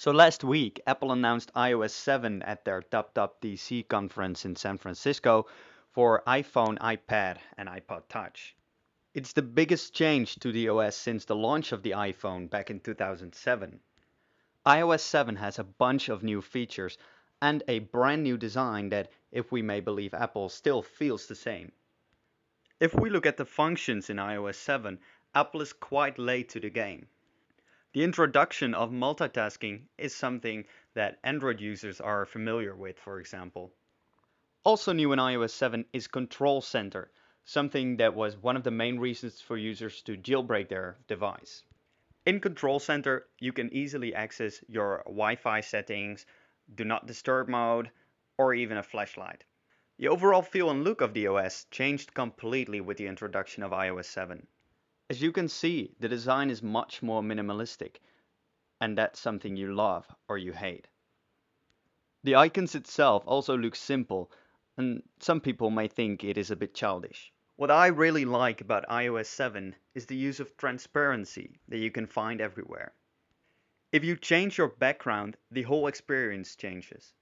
So last week, Apple announced iOS 7 at their WWDC conference in San Francisco for iPhone, iPad, and iPod Touch. It's the biggest change to the OS since the launch of the iPhone back in 2007. iOS 7 has a bunch of new features and a brand new design that, if we may believe Apple, still feels the same. If we look at the functions in iOS 7, Apple is quite late to the game. The introduction of multitasking is something that Android users are familiar with, for example. Also new in iOS 7 is Control Center, something that was one of the main reasons for users to jailbreak their device. In Control Center, you can easily access your Wi-Fi settings, Do Not Disturb mode, or even a flashlight. The overall feel and look of the OS changed completely with the introduction of iOS 7. As you can see, the design is much more minimalistic, and that's something you love or you hate. The icons itself also look simple, and some people may think it is a bit childish. What I really like about iOS 7 is the use of transparency that you can find everywhere. If you change your background, the whole experience changes.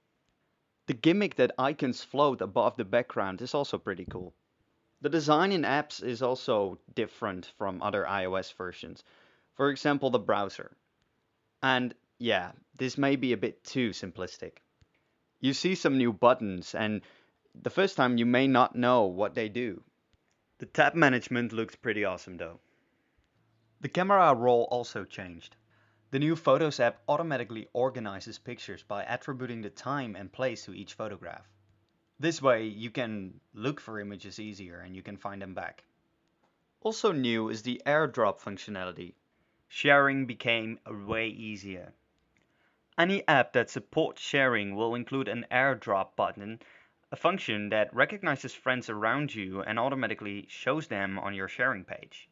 The gimmick that icons float above the background is also pretty cool. The design in apps is also different from other iOS versions. For example, the browser. And yeah, this may be a bit too simplistic. You see some new buttons, and the first time you may not know what they do. The tab management looks pretty awesome though. The camera roll also changed. The new Photos app automatically organizes pictures by attributing the time and place to each photograph. This way you can look for images easier and you can find them back. Also new is the AirDrop functionality. Sharing became way easier. Any app that supports sharing will include an AirDrop button, a function that recognizes friends around you and automatically shows them on your sharing page.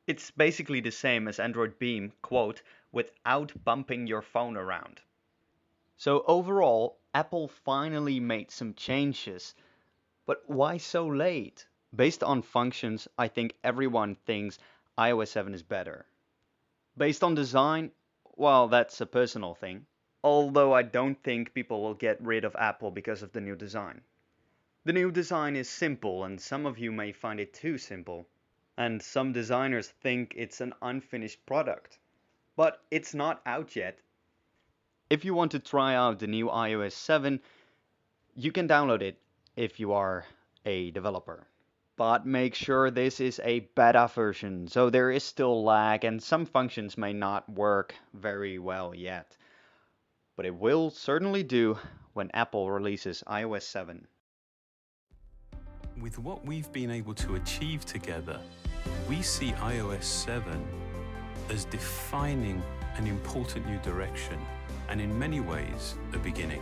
It's basically the same as Android Beam, quote, without bumping your phone around. So overall, Apple finally made some changes. But why so late? Based on functions, I think everyone thinks iOS 7 is better. Based on design, well, that's a personal thing. Although I don't think people will get rid of Apple because of the new design. The new design is simple, and some of you may find it too simple. And some designers think it's an unfinished product. But it's not out yet. If you want to try out the new iOS 7, you can download it if you are a developer. But make sure this is a beta version, so there is still lag and some functions may not work very well yet. But it will certainly do when Apple releases iOS 7. With what we've been able to achieve together, we see iOS 7 as defining an important new direction and in many ways a beginning.